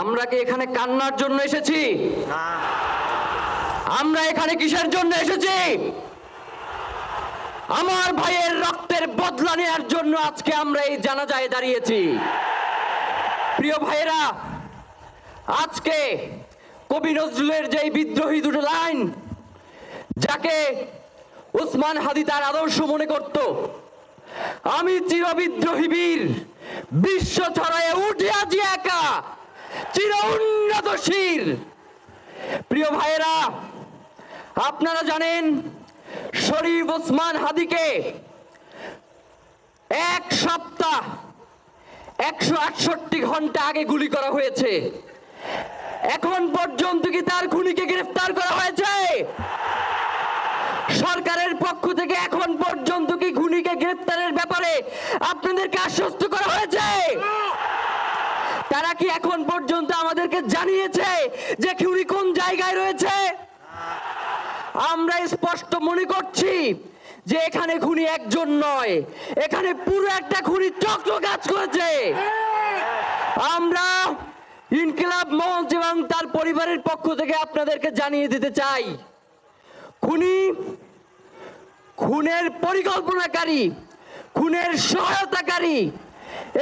আমরা কি এখানে কান্নার জন্য এসেছি? আমরা এখানে কিসের জন্য এসেছি? আমার ভাইয়ের রক্তের বদলা নেওয়ার জন্য আজকে আমরা এই জানাজায় দাঁড়িয়েছি। প্রিয় ভাইয়েরা, আজকে কবি নজরুলের যে বিদ্রোহী দুটো লাইন, যাকে ওসমান হাদি তার আদর্শ মনে করত, আমি চিরবিদ্রোহী বীর, বিশ্ব ছড়ায় উঠে আজি একা, চির উন্নত শির। প্রিয় ভাইয়েরা, আপনারা জানেন শরীফ ওসমান হাদিকে এক সপ্তাহ 168 ঘন্টা আগে গুলি করা হয়েছে। এখন পর্যন্ত কি তার খুনিকে গ্রেফতার করা হয়েছে? সরকারের পক্ষ থেকে এখন পর্যন্ত কি খুনিকে গ্রেফতারের ব্যাপারে আপনাদেরকে আশ্বস্ত করা হয়েছে? তারা কি এখন পর্যন্ত আমাদেরকে জানিয়েছে যে খুনি কোন জায়গায় রয়েছে? আমরা স্পষ্ট মনে করছি যে এখানে খুনি একজন নয়, এখানে পুরো একটা খুনি চক্র কাজ করেছে। আমরা ইনকিলাব মঞ্চ এবং তার পরিবারের পক্ষ থেকে আপনাদেরকে জানিয়ে দিতে চাই, খুনের পরিকল্পনাকারী, খুনের সহায়তাকারী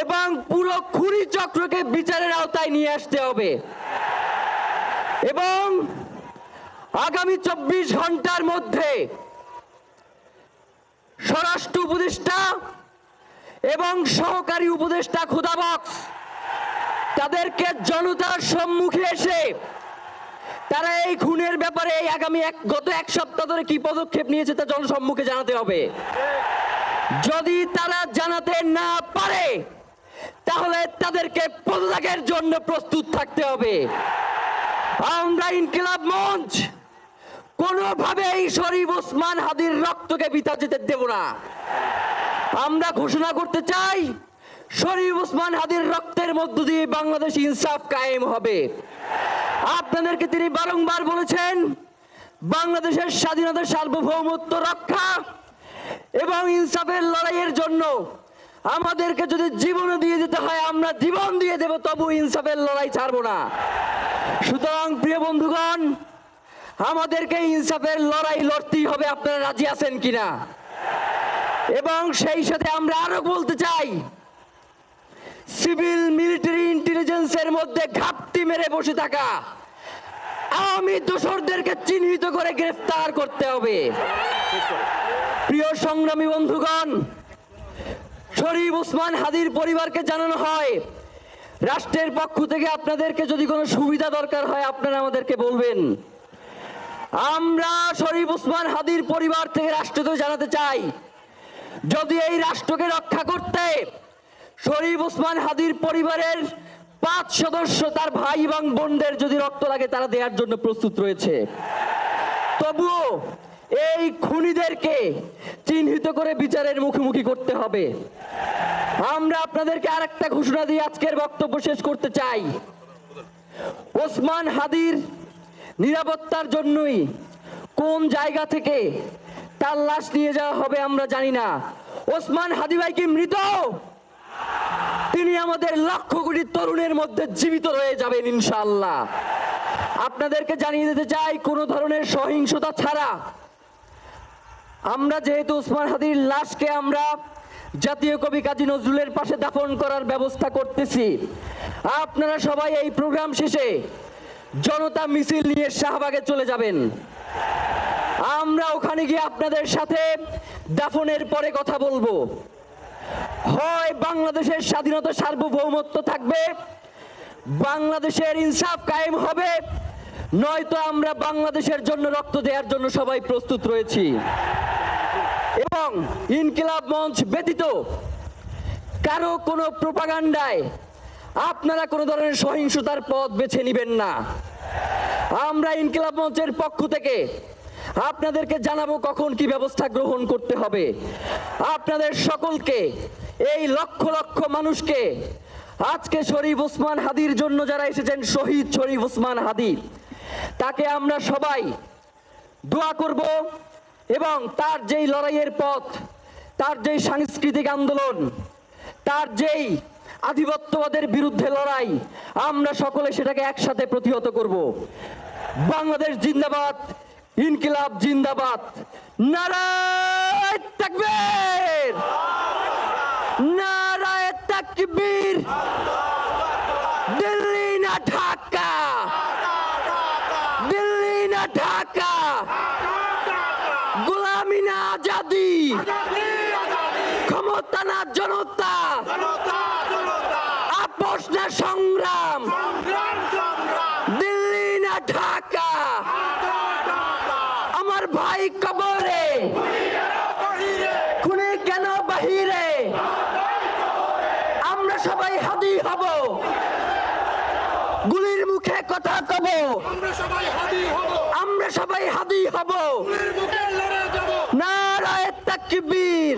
এবং পুরো খুনি চক্রকে বিচারের আওতায় নিয়ে আসতে হবে এবং আগামী 24 ঘন্টার মধ্যে স্বরাষ্ট্র উপদেষ্টা এবং সহকারী উপদেষ্টা খুদাবক্স তাদেরকে জনতার সম্মুখে এসে তারা এই খুনের ব্যাপারে গত এক সপ্তাহ ধরে কি পদক্ষেপ নিয়েছে তা জনসম্মুখে জানাতে হবে। যদি তারা জানাতে না পারে তাহলে তাদেরকে পদত্যাগের জন্য প্রস্তুত থাকতে হবে। আমরা ইনকিলাব মঞ্চ কোনোভাবেই শরীফ ওসমান হাদির রক্তকে বৃথা যেতে দেব না। আমরা ঘোষণা করতে চাই, শরীফ ওসমান হাদির রক্তের মধ্য দিয়ে বাংলাদেশ ইনসাফ কায়েম হবে। আপনাদেরকে তিনি বারংবার বলেছেন, বাংলাদেশের স্বাধীনতা, সার্বভৌমত্ব রক্ষা এবং ইনসাফের লড়াইয়ের জন্য আমাদেরকে যদি জীবন দিয়ে দিতে হয় আমরা জীবন দিয়ে দেব, তবু ইনসাফের লড়াই ছাড়বো না। সুতরাং প্রিয় বন্ধুগণ, আমাদেরকে ইনসাফের লড়াই লড়তেই হবে। আপনারা রাজি আছেন কিনা? এবং সেই সাথে আমরা আরো বলতে চাই, সিভিল মিলিটারি ইন্টেলিজেন্সের মধ্যে ঘাপটি মেরে বসে থাকা আওয়ামী দোসরদেরকে চিহ্নিত করে গ্রেফতার করতে হবে। প্রিয় সংগ্রামী বন্ধুগণ, শরীফ ওসমান হাদির পরিবারকে জানানো হয়, রাষ্ট্রের পক্ষ থেকে আপনাদেরকে যদি কোনো সুবিধা দরকার হয় আপনারা আমাদেরকে বলবেন। আমরা শরীফ ওসমান হাদির পরিবার থেকে রাষ্ট্রকে জানাতে চাই, যদি এই রাষ্ট্রকে রক্ষা করতে শরীফ ওসমান হাদির পরিবারের 5 সদস্য, তার ভাই এবং বোনদের যদি রক্ত লাগে তারা দেওয়ার জন্য প্রস্তুত রয়েছে, তবুও এই খুনিদেরকে চিহ্নিত করে বিচারের মুখোমুখি করতে হবে। আমরা আপনাদেরকে আরেকটা ঘোষণা দিয়ে আজকের বক্তব্য শেষ করতে চাই, ওসমান হাদির নিরাপত্তার জন্যই কোন জায়গা থেকে তার লাশ নিয়ে যাওয়া হবে আমরা জানি না। ওসমান হাদি ভাই কি মৃত? তিনি আমাদের লক্ষ কোটি তরুণের মধ্যে জীবিত রয়ে যাবেন ইনশাআল্লাহ। আপনাদেরকে জানিয়ে দিতে চাই, কোনো ধরনের সহিংসতা ছাড়া আমরা যেহেতু ওসমান হাদির লাশকে আমরা জাতীয় কবি কাজী নজরুলের পাশে দাফন করার ব্যবস্থা করতেছি, আপনারা সবাই এই প্রোগ্রাম শেষে জনতা মিছিল নিয়ে শাহবাগে চলে যাবেন। আমরা ওখানে গিয়ে আপনাদের সাথে দাফনের পরে কথা বলবো। হয় বাংলাদেশের স্বাধীনতা, সার্বভৌমত্ব থাকবে, বাংলাদেশের ইনসাফ কায়েম হবে, নয়তো আমরা বাংলাদেশের জন্য রক্ত দেওয়ার জন্য সবাই প্রস্তুত রয়েছি। এবং ইনকিলাব মঞ্চ ব্যতীত কারো কোনো প্রোপাগান্ডায় আপনারা কোনো ধরনের সহিংসতার পথ বেছে নেবেন না। আমরা ইনকিলাব মঞ্চের পক্ষ থেকে আপনাদেরকে জানাবো কখন কি ব্যবস্থা গ্রহণ করতে হবে। আপনাদের সকলকে, এই লক্ষ লক্ষ মানুষকে, আজকে শরীফ ওসমান হাদির জন্য যারা এসেছেন, শহীদ শরীফ ওসমান হাদি, তাকে আমরা সবাই দোয়া করব এবং তার যেই লড়াইয়ের পথ, তার যেই সাংস্কৃতিক আন্দোলন, তার যেই আধিপত্যবাদের বিরুদ্ধে লড়াই, আমরা সকলে সেটাকে একসাথে প্রতিহত করব। বাংলাদেশ জিন্দাবাদ, ইনকিলাব জিন্দাবাদ, নারায়ে তাকবীর, নারায়ে তাকবীর। দিল্লি না ঢাকা, দিল্লি না ঢাকা, গোলামি না আজাদি, ক্ষমতা না জনতা, আপোষ না সংগ্রাম, দিল্লি না ঢাকা। আমার ভাই কবরে, খুনি কেন বাহিরে, আমরা সবাই হাদি হব, গুলির মুখে কথা কব, আমরা সবাই হাদি হব। নারায়ে তাকবীর।